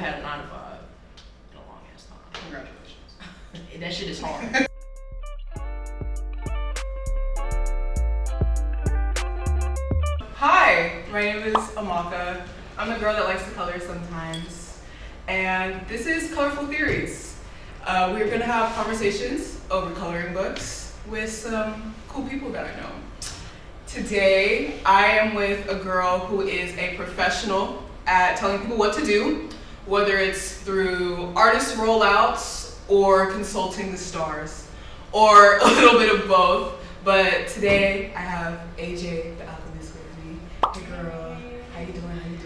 had a 9 to 5 in a long ass time. Congratulations. That shit is hard. Hi, my name is Amaka. I'm the girl that likes to color sometimes. And this is Colorful Theories. We're gonna have conversations over coloring books with some cool people that I know. Today, I am with a girl who is a professional at telling people what to do, whether it's through artist rollouts or consulting the stars, or a little bit of both. But today, I have AJ, the Alchemist, with me. Hey girl, how you doing?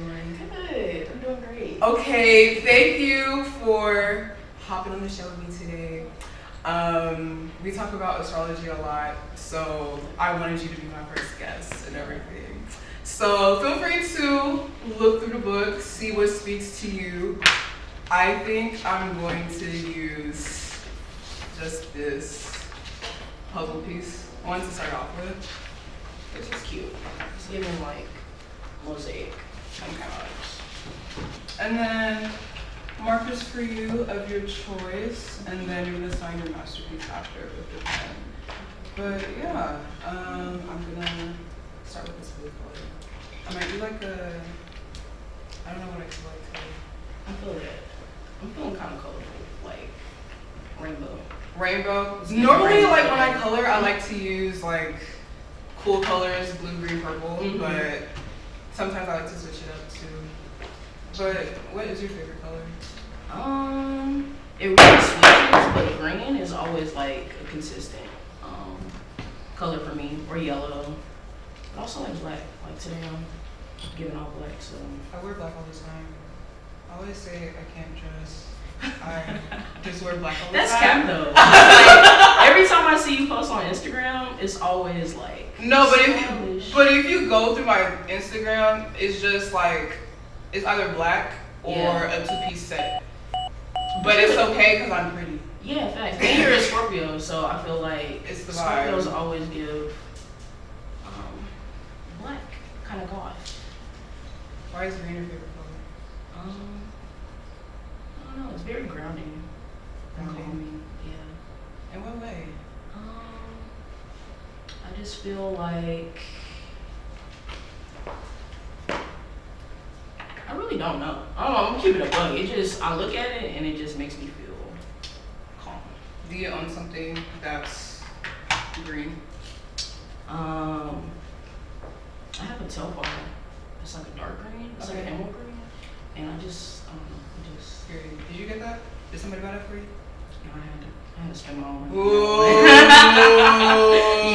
Good, I'm doing great. Okay, thank you for hopping on the show with me today. We talk about astrology a lot, so I wanted you to be my first guest and everything. So feel free to look through the book, see what speaks to you. I think I'm going to use just this puzzle piece, one to start off with. Which is cute. It's giving like mosaic kind of vibes. And then markers for you of your choice, and then you're gonna sign your masterpiece after with the pen. But yeah, I'm gonna start with this blue color. I might do like I don't know what I feel like today. I'm feeling kind of colorful, like rainbow. Rainbow. Normally, like when I color, I like to use like cool colors, blue, green, purple, but sometimes I like to switch it up too. But what is your favorite color? It really switches, but green is always like a consistent color for me, or yellow. But also like black. Like today I'm giving all black, so. I wear black all the time. I always say I can't dress. I just wear black all the That's time. cap though. Like, every time I see you post on Instagram, it's always like. No, but stylish. if you go through my Instagram, it's just like it's either black or a two-piece set. But it's okay because I'm pretty. Yeah, facts. And you're a Scorpio, so I feel like It's the vibe. Scorpios always give black kind of goth. Why is green your favorite color? I don't know. It's very grounding. Grounding? Calming. Yeah. In what way? I just feel like I really don't know. I don't know. I'm keeping it a bug. It just I look at it and it just makes me feel calm. Do you own something that's green? I have a tail bar. It's like a dark green. It's like an emerald green. And I just it just. Period. Did you get that? Did somebody buy that for you? I had to spend my own money. Ooh.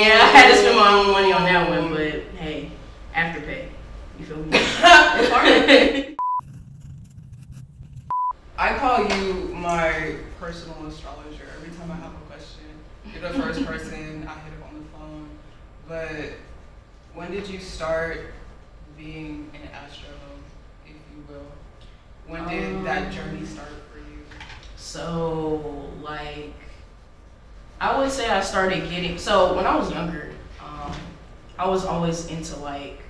Yeah, I had to spend my own money on that one, but hey, afterpay. You feel me? It's hard. I call you my personal astrologer. Every time I have a question, you're the first person I hit up on the phone. But when did you start being an astro, if you will? When did that journey start for you? So, like, I would say I started getting, so when I was younger, I was always into like,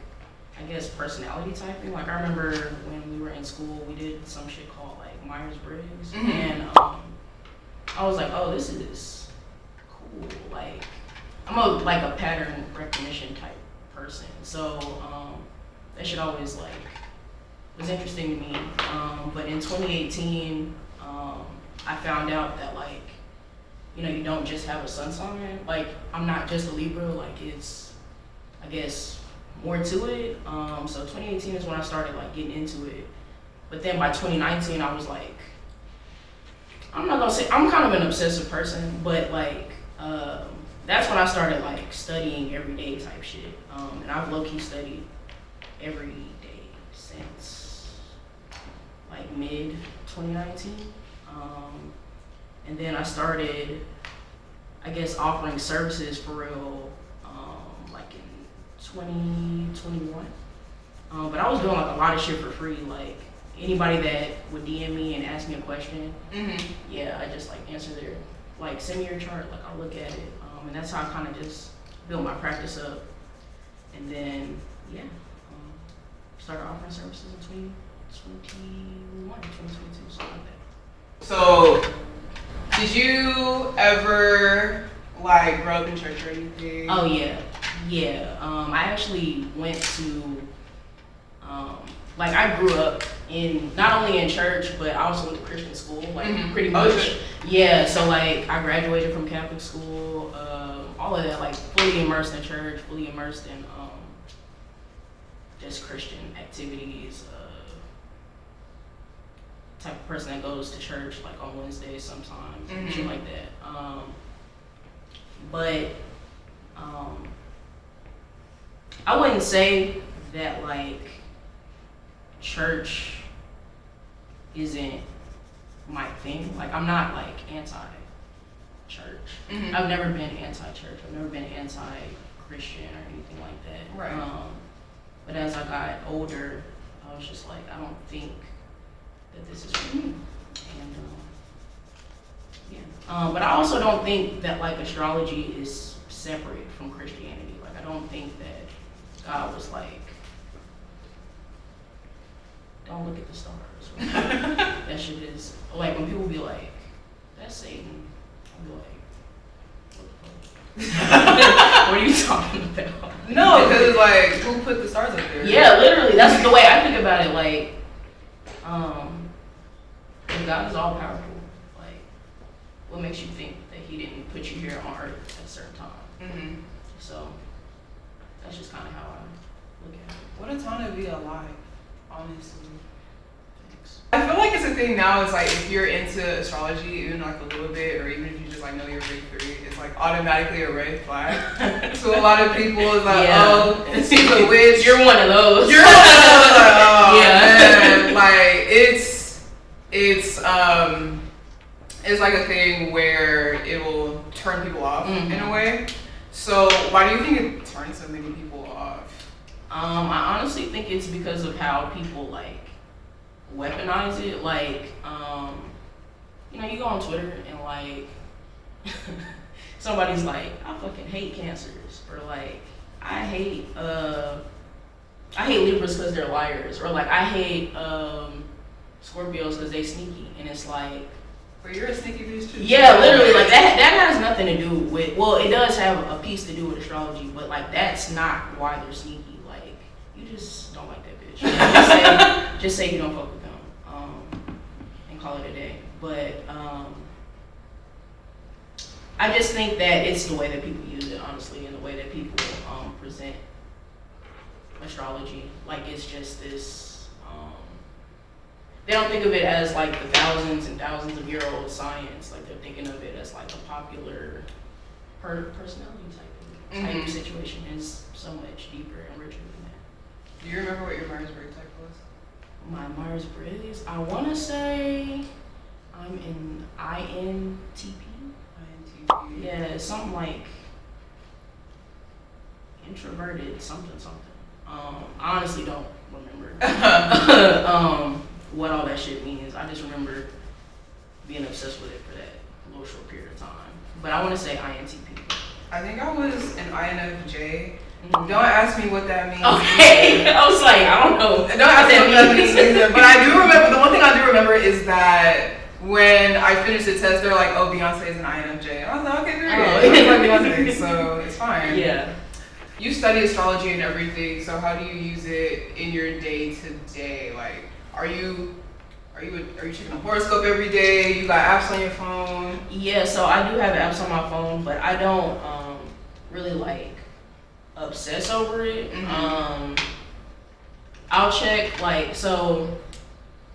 I guess personality typing. Like I remember when we were in school, we did some shit called like Myers-Briggs, and I was like, oh, this is cool. Like I'm a pattern recognition type person, so that shit always like was interesting to me. But in 2018, I found out that like, you know, you don't just have a sun sign. Like I'm not just a Libra. Like it's, I guess, more to it. So 2018 is when I started like getting into it. But then by 2019, I was like, I'm not gonna say I'm kind of an obsessive person, but like that's when I started like studying everyday type shit. And I've low-key studied every day since like mid 2019. And then I started, I guess, offering services for real like in 2021. But I was doing like a lot of shit for free. Like anybody that would DM me and ask me a question, yeah, I just like answer their, like send me your chart, like I'll look at it. And that's how I kind of just built my practice up. And then, yeah, started offering services in 2022. Did you ever like grow up in church or anything? Oh yeah. I actually went to like I grew up in not only in church but I also went to Christian school, like pretty much. Okay. Yeah, so like I graduated from Catholic school, all of that, like fully immersed in church, fully immersed in just Christian activities. Type of person that goes to church like on Wednesdays sometimes, and shit like that. But I wouldn't say that like church isn't my thing. Like I'm not like anti-church. I've never been anti-church. I've never been anti-Christian or anything like that. Right. But as I got older, I was just like, I don't think that this is for me. And but I also don't think that like astrology is separate from Christianity. Like I don't think that God was like, don't look at the stars. Or, like, that shit is like when people be like, that's Satan. I'll be like, what the fuck? What are you talking about? No, because it's like, who put the stars up there? Yeah, literally. That's the way I think about it. Like, if God is all powerful, like, what makes you think that He didn't put you here on Earth at a certain time? So that's just kind of how I look at it. What a time to be alive, honestly. Thanks. I feel like it's a thing now. It's like if you're into astrology, even like a little bit, or even if you just like know your big three, it's like automatically a red flag to a lot of people. It's like, oh, she's a witch. You're one of those. You're one of those. Like, oh Yeah. man, like it's like a thing where it will turn people off in a way. So why do you think it turns so many people off? I honestly think it's because of how people like weaponize it. Like, you know, you go on Twitter and like somebody's like, I fucking hate cancers, or like I hate Libras because they're liars, or like I hate Scorpios because they sneaky, and it's like, but you're a sneaky bitch too. yeah, literally, like that has nothing to do with, well, it does have a piece to do with astrology, but like that's not why they're sneaky. Like you just don't like that bitch. Like, just say you don't fuck with them, and call it a day. But I just think that it's the way that people use it, honestly, and the way that people present astrology. Like it's just this. They don't think of it as like the thousands and thousands of year old science. Like they're thinking of it as like a popular personality type situation. Is so much deeper and richer than that. Do you remember what your Myers-Briggs type was? My Myers-Briggs, I want to say I'm in INTP. INTP. Yeah, something like introverted something. I honestly don't remember what all that shit means. I just remember being obsessed with it for that little short period of time. But I want to say INTP. I think I was an INFJ. Don't ask me what that means. Okay, I was like, I don't know. Don't ask me what that means either. But I do remember, the one thing I do remember is that when I finished the test, they're like, oh, Beyonce is an INFJ. I was like, okay, period. I was like Beyonce, so it's fine. Yeah. You study astrology and everything, so how do you use it in your day to day? Like, are you checking a horoscope every day? You got apps on your phone? Yeah, so I do have apps on my phone, but I don't really like obsess over it. I'll check like, so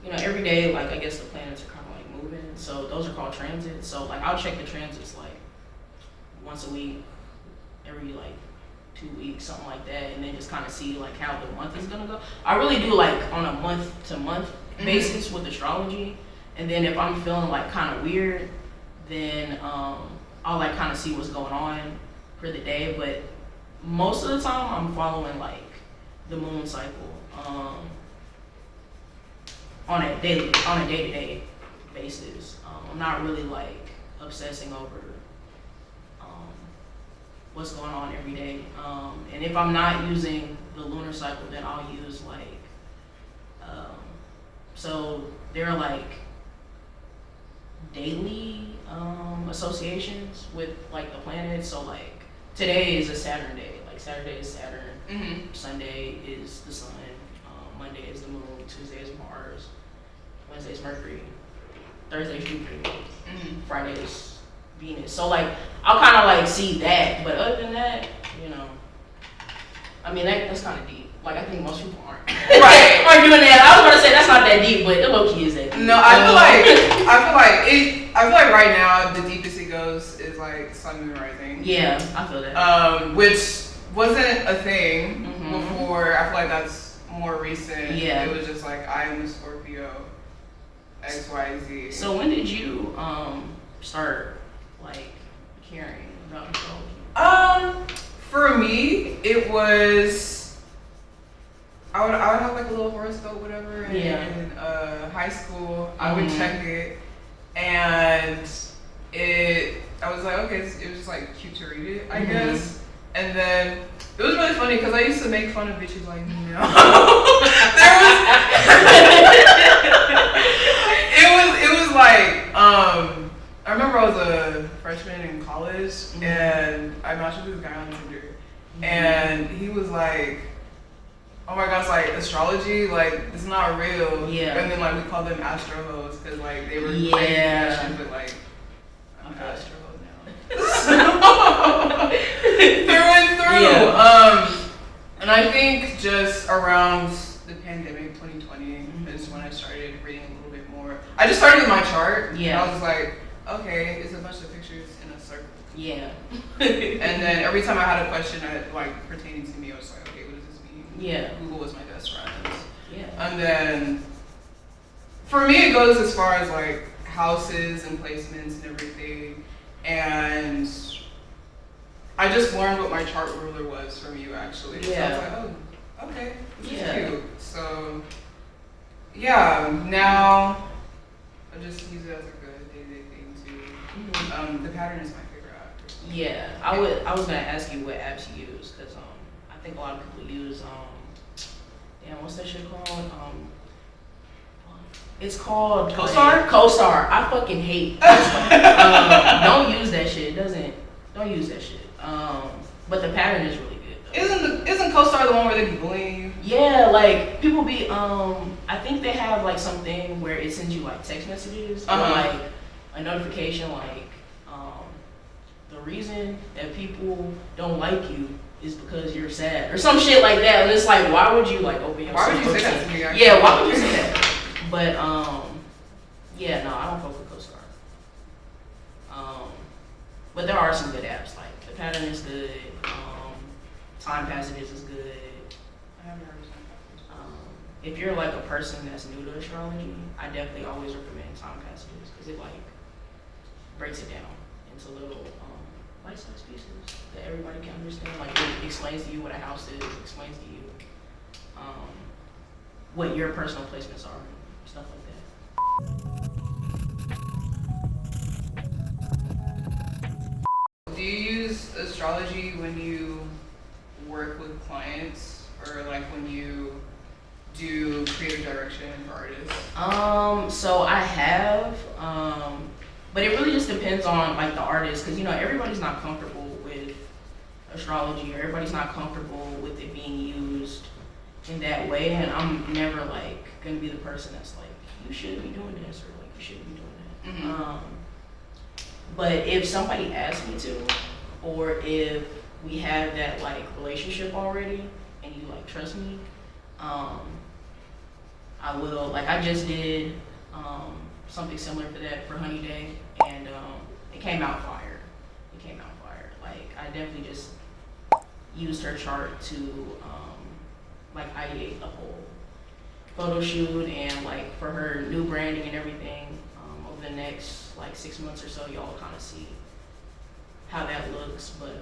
you know, every day, like I guess the planets are kind of like moving, so those are called transits. So like I'll check the transits like once a week, every like 2 weeks, something like that, and then just kind of see like how the month is gonna go. I really do like on a month to month basis with astrology, and then if I'm feeling like kind of weird, then I'll like kind of see what's going on for the day. But most of the time I'm following like the moon cycle on a day-to-day basis. I'm not really like obsessing over what's going on every day. And if I'm not using the lunar cycle, then I'll use like, so there are like daily associations with like the planets. So like today is a Saturn day. Like Saturday is Saturn. Sunday is the sun. Monday is the moon. Tuesday is Mars. Wednesday is Mercury. Thursday is Jupiter. Friday is Venus. So like I'll kind of like see that, but other than that, you know, I mean that's kind of deep. Like I think most people aren't aren't doing that. I was gonna say that's not that deep, but it low key is that deep. No, I feel like right now the deepest it goes is like sun moon rising. Yeah, I feel that. Which wasn't a thing before. I feel like that's more recent. Yeah. It was just like I am a Scorpio, XYZ. So when did you start like caring about astrology? For me, it was I would have like a little horoscope, whatever, in high school. I would check it, and I was like, okay, it was just like cute to read it, I guess. And then it was really funny because I used to make fun of bitches like me now. It was like I remember I was a freshman in college and I matched with this guy on Tinder, and he was like, oh my gosh, like astrology, like it's not real. Yeah. And then like we called them astro hoes because like they were crazy, but like I'm an astro hoe now. Through and through. Yeah. And I think just around the pandemic, 2020, is when I started reading a little bit more. I just started with my chart. Yeah. And I was like, okay, it's a bunch of pictures in a circle. Yeah. And then every time I had a question like pertaining to me, I was like, okay, what does this mean? Yeah. Google was my best friend. Yeah. And then for me, it goes as far as like houses and placements and everything. And I just learned what my chart ruler was from you, actually. Yeah. So I was like, oh, okay, this is cute. So yeah, now I just use it as like a day-to-day thing too. The pattern is my favorite app. Yeah, I was gonna ask you what apps you use, because I think a lot of people use what's that shit called? It's called CoStar? CoStar. I fucking hate CoStar. Don't use that shit. Don't use that shit. But the pattern is really good though. Isn't CoStar the one where they be bullying you? Yeah, like people be I think they have like something where it sends you like text messages or like a notification like the reason that people don't like you is because you're sad or some shit like that. And it's like, why would you like open your Why would you say that to me? Yeah, why would you say that? But yeah, no, I don't fuck with CoStar. But there are some good apps, like the pattern is good, time passages is good. I haven't heard of some. If you're like a person that's new to astrology, I definitely always recommend time passages because it like breaks it down into little bite-sized pieces that everybody can understand. Like it explains to you what a house is, explains to you what your personal placements are, stuff like that. Do you use astrology when you work with clients or like when you do creative direction for artists? So I have, but it really just depends on like the artist, because everybody's not comfortable with astrology, or everybody's not comfortable with it being used in that way, and I'm never like gonna be the person that's like, you shouldn't be doing this, or like you shouldn't be doing that. But if somebody asks me to, or if we have that like relationship already and you like trust me, I will. Like I just did something similar for that for Honey Day, and it came out fire. Like I definitely just used her chart to like ideate the whole photo shoot, and like for her new branding and everything. Over the next like 6 months or so, y'all kind of see how that looks. But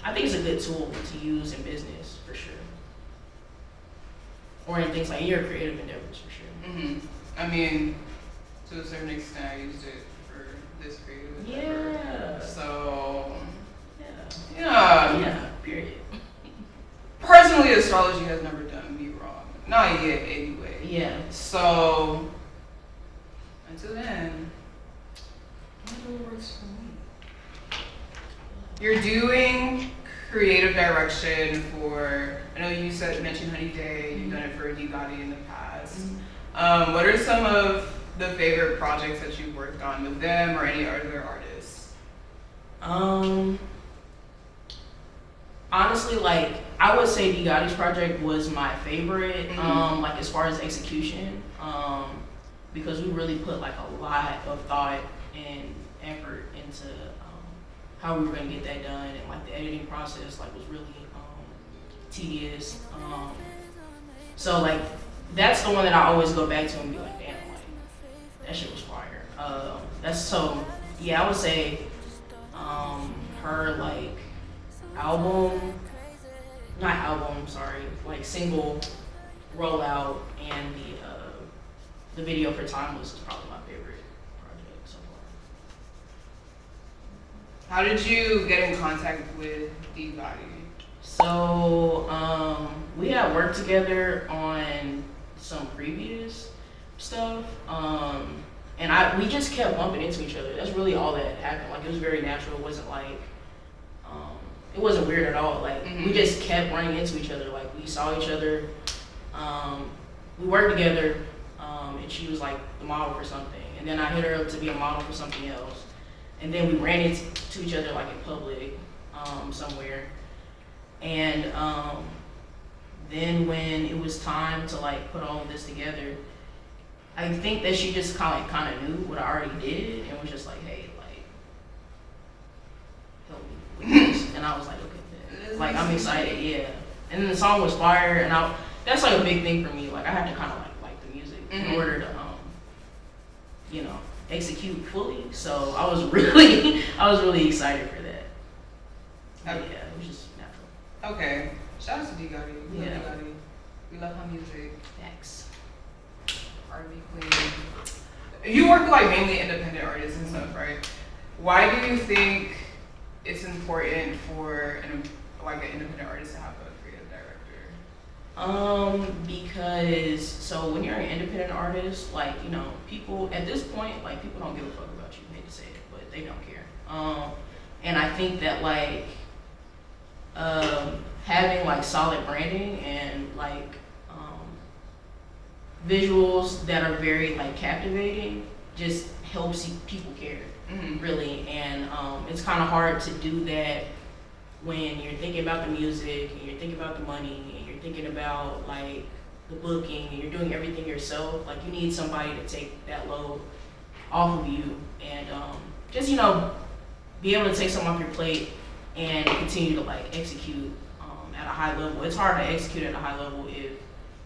I think it's a good tool to use in business for sure, or in things like your creative endeavors for sure. I mean, to a certain extent, I used it for this creative endeavor. Yeah. So yeah. Period. Personally, astrology has never done me wrong. Not yet, anyway. Yeah. So until then, Whatever works for me. You're doing creative direction for, I know you mentioned Honey Day, you've done it for Gotti in the past. What are some of the favorite projects that you've worked on with them or any other artists? Honestly, like, I would say Gotti's project was my favorite, like as far as execution, because we really put like a lot of thought and effort into how we were gonna get that done, and like the editing process like was really tedious. So like that's the one that I always go back to and be like, damn, like that shit was fire. That's so yeah, I would say her like single rollout and the video for Timeless is probably my favorite project so far. How did you get in contact with Gotti? So we had worked together on some previous stuff, and we just kept bumping into each other. That's really all that happened. Like it was very natural. It wasn't like it wasn't weird at all. Like we just kept running into each other. Like we saw each other. We worked together, and she was like the model for something, and then I hit her up to be a model for something else, and then we ran into each other like in public somewhere, and then when it was time to like put all of this together, I think that she just kind of knew what I already did and was just like, hey, like help me with this, and I was like, okay, like I'm excited, yeah. And then the song was fire, and that's like a big thing for me. Like I have to kind of like the music in order to execute fully. So I was really excited for that. Yeah, it was just natural. Okay, shout out to Gotti. We love Yeah. Gotti. We love her music. Thanks. R&B queen. You work with like mainly independent artists and stuff, right? Why do you think it's important for an independent artist to have a creative director? Because so when you're an independent artist, like people at this point, like people don't give a fuck about you. I hate to say it, but they don't care. And I think that like having like solid branding and like visuals that are very like captivating just helps people care, really. And it's kind of hard to do that when you're thinking about the music and you're thinking about the money and you're thinking about like the booking and you're doing everything yourself. Like you need somebody to take that load off of you and just be able to take something off your plate and continue to like execute at a high level. It's hard to execute at a high level if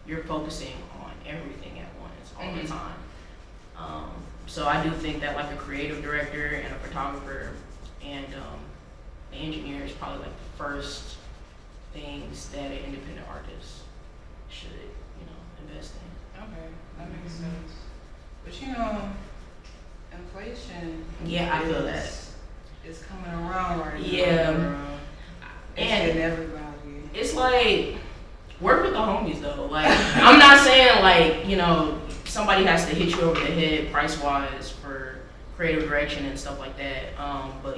you're focusing on everything at once all the time. So I do think that like a creative director and a photographer and an engineer is probably like the first things that an independent artist should invest in. Okay, that makes sense. But inflation. Yeah, I feel that. It's coming around right now. Yeah. And everybody. It's like work with the homies though. Like I'm not saying like somebody has to hit you over the head price wise for creative direction and stuff like that. But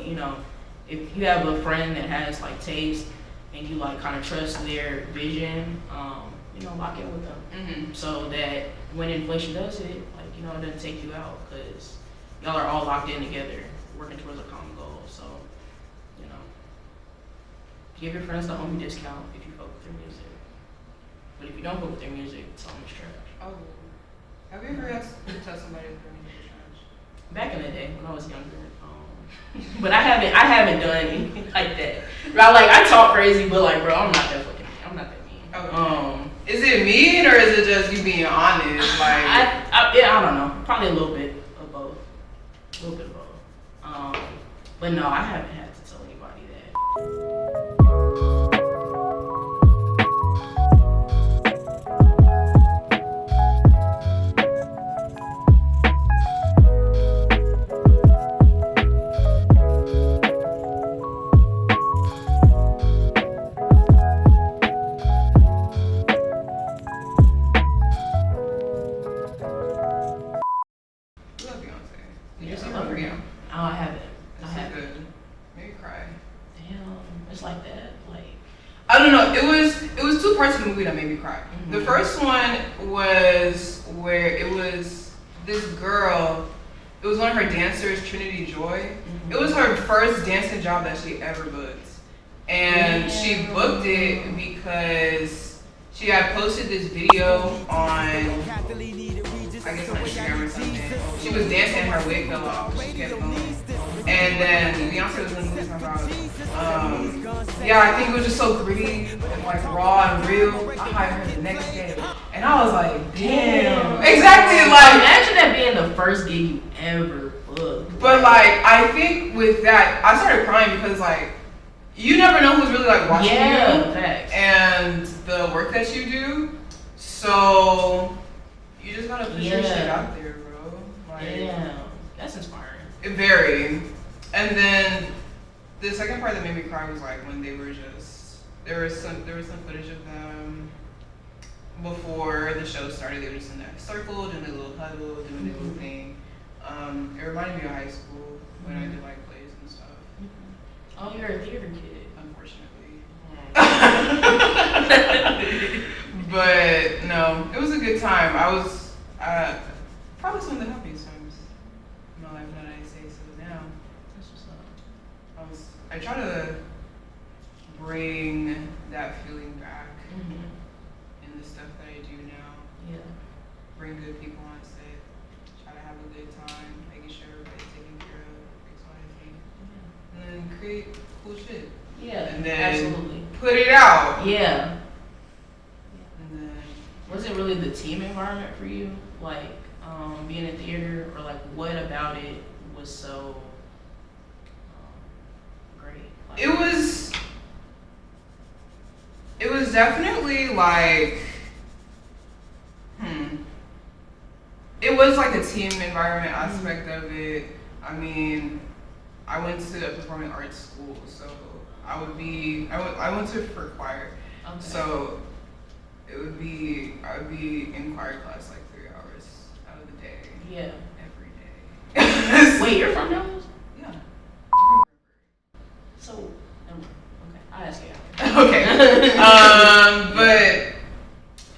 if you have a friend that has like taste and you like kind of trust their vision, lock in with them. So that when inflation does hit, like it doesn't take you out because y'all are all locked in together, working towards a common goal. So give your friends the homie discount if you fuck with their music. But if you don't fuck with their music, tell them it's trash. Oh, have you ever had to tell somebody their music is trash? Back in the day when I was younger. But I haven't done anything like that. I talk crazy, but like, bro, I'm not that mean. Okay. Is it mean or is it just you being honest? Like, I don't know. Probably a little bit of both. But no, I haven't had to tell anybody that. you love Beyonce. You just love Rihanna. Oh, I haven't. It's so good. Made me cry. Damn, it's like that. Like I don't know. It was two parts of the movie that made me cry. Mm-hmm. The first one was where it was this girl. It was one of her dancers, Trinity Joy. Mm-hmm. It was her first dancing job that she ever booked, and she booked it because she had posted this video on, I guess, on Instagram or something. She was dancing and her wig fell off. She kept going. And then Beyonce was in the movie talking about, yeah, I think it was just so gritty and like raw and real. I hired her the next day. And I was like, damn. Exactly, like. Imagine that being the first gig you ever booked. But like, I think with that, I started crying because like, you never know who's really like watching you. Facts. And the work that you do. So, you just gotta put your shit out there, bro. Like, damn, that's inspiring. Very. And then the second part that made me cry was like when they were just there was some footage of them before the show started. They were just in that circle, doing a little huddle, doing their little thing. It reminded me of high school when I did like plays and stuff. Oh, you're a theater kid, unfortunately. But no, it was a good time. I was probably some of the happiest times in my life that I say so now. That's what's up. I try to bring that feeling back in the stuff that I do now. Yeah. Bring good people on set. Try to have a good time, making sure everybody's taken care of, X, Y, and Z. And then create cool shit. Yeah. And then absolutely put it out. Yeah. And then was it really the team environment for you? Like being in theater, or like what about it was so great? Like, it was definitely like, it was like a team environment aspect of it. I mean, I went to a performing arts school, so I went to for choir. Okay. So I would be in choir class like 3 hours out of the day. Yeah. Every day. Wait, you're from Dallas? Yeah. So, okay, I'll ask you after. Okay. But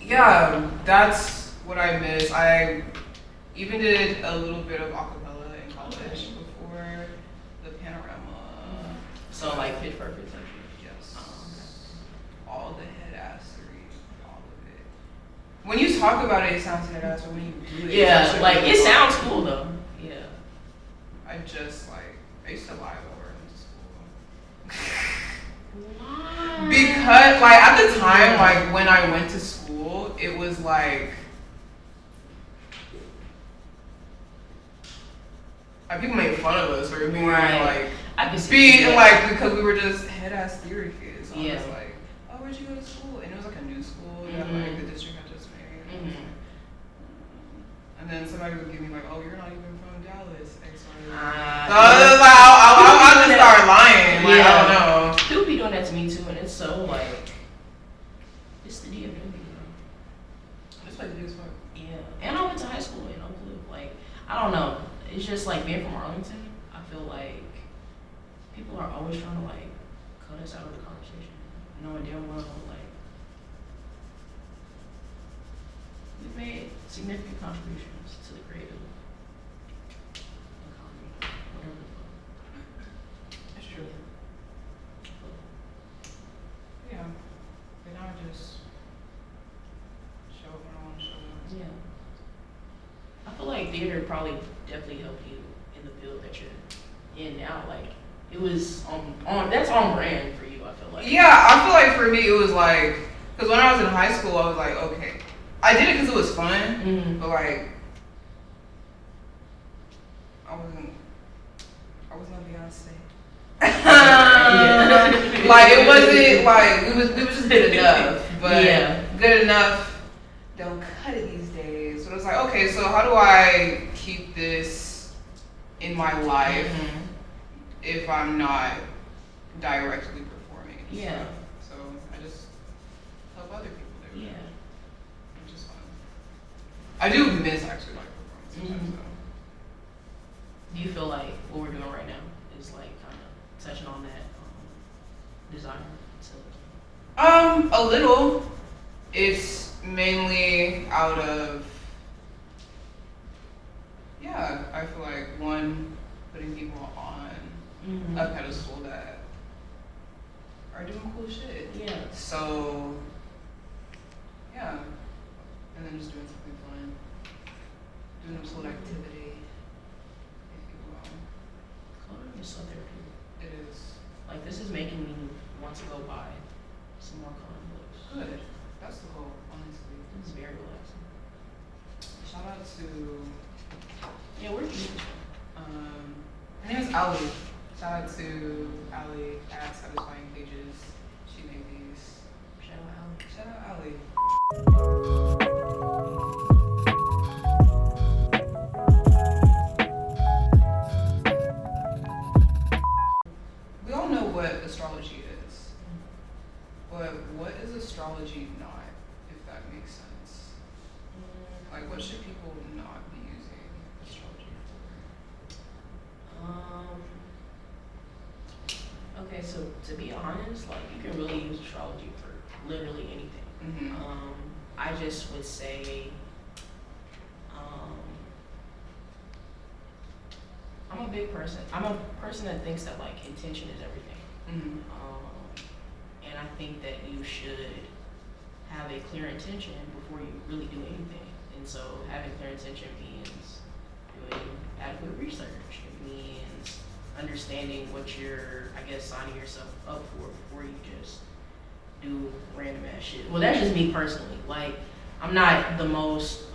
yeah, that's what I miss. I even did a little bit of acapella in college before the panorama. So like pitch perfect. Yes. Oh, okay. All the head-assery, all of it. When you talk about it, it sounds head-ass, but when you do it, yeah, like it sounds cool though. Yeah. I used to lie over in school. Why? Because like at the time, like when I went to school, it was like people made fun of us for being like because we were just head-ass theory kids. So I was like, oh, where'd you go to school? And it was like a new school that like the district had just made. And then somebody would give me like, oh, you're not even from Dallas. So I was like, I'll just start lying. Like, I don't know. People be doing that to me too, and it's so like, it's the DMV, It's like big as fuck. Yeah, and I went to high school in Oak Cliff. Like, I don't know. It's just like being from Arlington. I feel like people are always trying to like cut us out of the conversation, knowing damn well like we've made significant contributions to the creative economy, whatever the fuck. That's true. Yeah. But now I just show up when I want to show up. Yeah. I feel like theater probably definitely helped you in the field that you're in now. Like, it was on that's on brand for you, I feel like. Yeah, I feel like for me it was like, because when I was in high school, I was like, okay. I did it because it was fun, but like, I wasn't Beyonce. Like, it wasn't like, it was just good enough, but good enough don't cut it these days. So it was like, okay, so how do I keep this in my life if I'm not directly performing? Yeah. So I just help other people do it. Yeah. Which is fun. I do miss actually like performing sometimes though. Do you feel like what we're doing right now is like kind of touching on that desire? A little. It's mainly out of, yeah, I feel like one, putting people on a pedestal that are doing cool shit. Yeah. So, yeah. And then just doing something fun. Doing a little activity, if you will. Coloring is so therapeutic. It is. Like, this is making me want to go buy some more coloring books. Good. That's the goal, honestly. It's very relaxing. Shout out to, Yeah, where'd you get her name is Ali. Shout out to Ali at Satisfying Pages. She made these. Shout out Shout out Ali. We all know what astrology is, but what is astrology not, if that makes sense? Like, what should people not be using astrology for? Okay, so to be honest, like you can really use astrology for literally anything. I just would say, I'm a big person. I'm a person that thinks that like intention is everything. And I think that you should have a clear intention before you really do anything. And so having clear intention means doing adequate research. It means understanding what you're, I guess, signing yourself up for before you just do random ass shit. Well, that's just me personally. Like, I'm not the most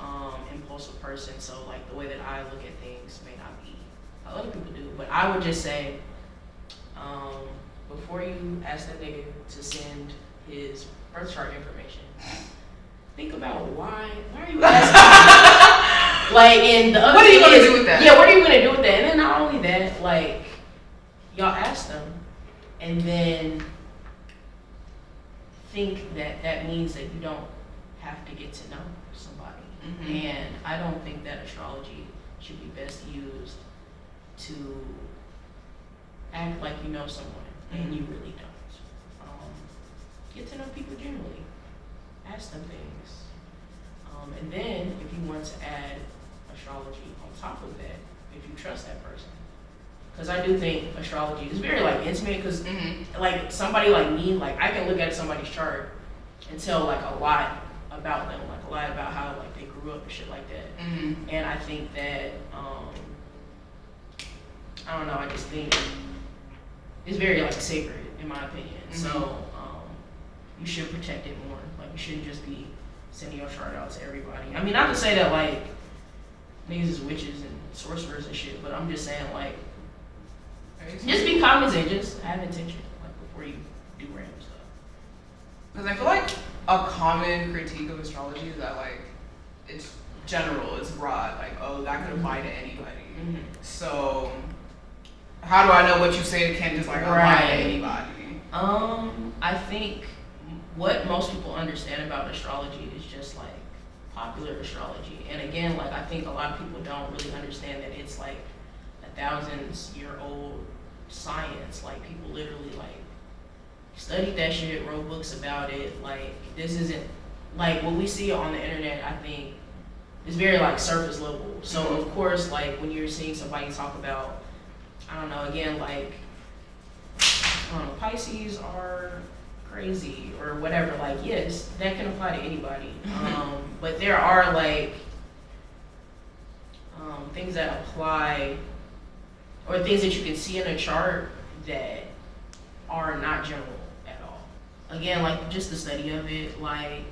impulsive person, so like the way that I look at things may not be how other people do. But I would just say, before you ask that nigga to send his birth chart information, think about why are you asking? Like, and the other what are you thing gonna is, do with that? Yeah, what are you gonna do with that? And then not only that, like, y'all ask them, and then think that that means that you don't have to get to know somebody. And I don't think that astrology should be best used to act like you know someone and you really don't. Get to know people generally. Ask them things. And then if you want to add astrology on top of that, if you trust that person. Because I do think astrology is very like intimate, because like somebody like me, like I can look at somebody's chart and tell like a lot about them, like a lot about how like they grew up and shit like that. And I think that I don't know, I just think it's very like sacred in my opinion. So you should protect it more. Like you shouldn't just be sending your chart out to everybody. I mean, not to say that like niggas is witches and sorcerers and shit, but I'm just saying like just be cognizant, just have intention like before you do random stuff. Because I feel like a common critique of astrology is that like it's general, it's broad, like oh that could apply to anybody. So how do I know what you say can't just like apply to anybody? I think what most people understand about astrology is just like popular astrology. And again, like I think a lot of people don't really understand that it's like a 1,000-year-old science. Like people literally like studied that shit, wrote books about it. Like this isn't like what we see on the internet. I think is very like surface level. So of course, like when you're seeing somebody talk about, I don't know, again like I don't know, Pisces are crazy or whatever, like yes, that can apply to anybody. But there are like things that apply or things that you can see in a chart that are not general at all. Again, like just the study of it, like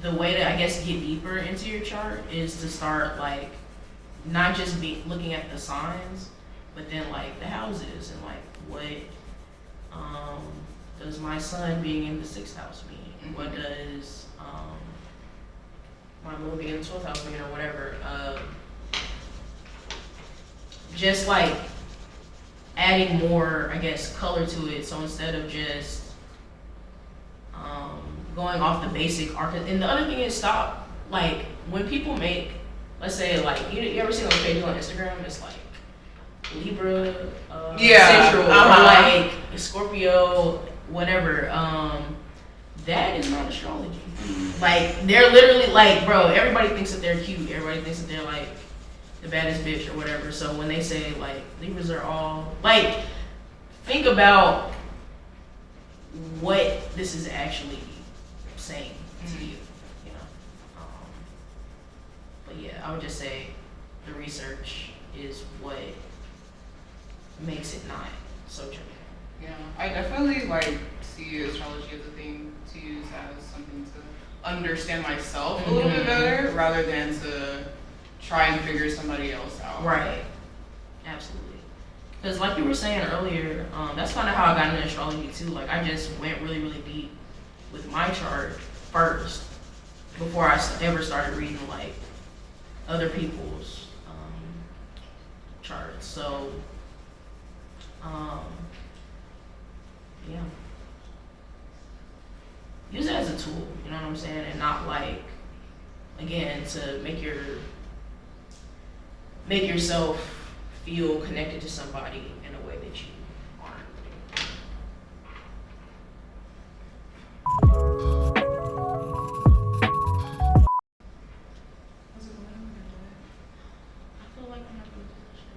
the way to I guess get deeper into your chart is to start like not just be looking at the signs, but then like the houses and like what does my son being in the 6th house mean? What does my moon being in the 12th house mean or whatever? Just like adding more, I guess, color to it. So instead of just going off the basic archetype, and the other thing is stop like when people make let's say like you ever seen those pages on Instagram? It's like Libra, Yeah, Central, or like Scorpio, whatever. That is not astrology. Like they're literally like, bro, everybody thinks that they're cute. Everybody thinks that they're like the baddest bitch or whatever. So when they say like Libras are all like, think about what this is actually saying to you, you know. But yeah, I would just say the research is what makes it not so trivial. Yeah, I definitely like see astrology as a thing to use as something to understand myself a little bit better, rather than to try and figure somebody else out. Right. Absolutely. Because like you were saying earlier, that's kind of how I got into astrology too. Like I just went really, really deep with my chart first before I ever started reading like other people's charts. So, yeah. Use it as a tool, you know what I'm saying? And not like, again, to make yourself feel connected to somebody in a way that you aren't. I feel like I'm not doing this shit.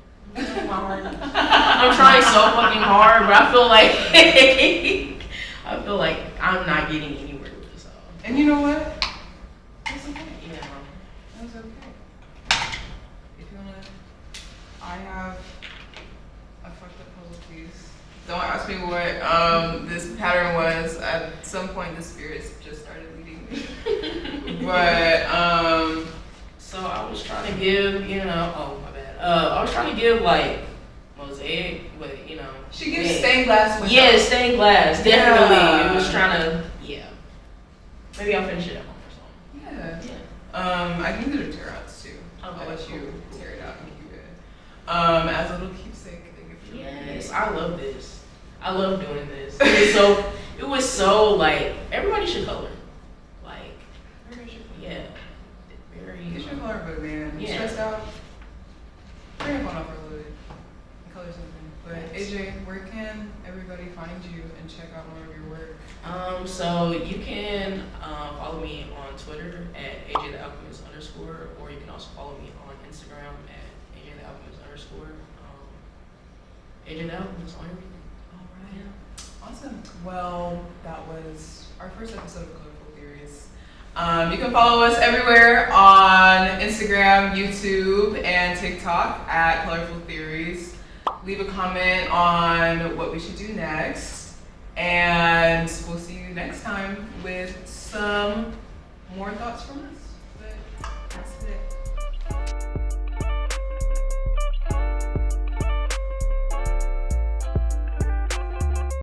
I'm trying so fucking hard, but I feel like I'm not getting anywhere with this all. And you know what? It's okay. Yeah. That's okay. If you wanna, I have a fucked up puzzle piece. Don't ask me what this pattern was. At some point, the spirits just started leading me. But So I was trying to give, you know, oh my bad. I was trying to give like mosaic, but you know. She gives stained glass window. Yeah, stained glass, definitely. Yeah. It was trying to, yeah. Maybe I'll finish it at home or something. yeah. Yeah. I can do the tarot's too. Okay, I'll let you cool. tear it out and keep it. As a little keepsake, they give you. Yes, I love this. I love doing this. It was so like everybody should color. Like, yeah, very. Get your color book, man. You Yeah. stressed out? Turn your phone off for a little bit and color something. But AJ, where can everybody find you and check out more of your work? So you can follow me on Twitter at AJ the Alchemist _, or you can also follow me on Instagram at AJ the Alchemist _. AJ the Alchemist on everything. All right. Yeah. Awesome. Well, that was our first episode of Colorful Theories. You can follow us everywhere on Instagram, YouTube, and TikTok at Colorful Theories. Leave a comment on what we should do next. And we'll see you next time with some more thoughts from us. But that's it.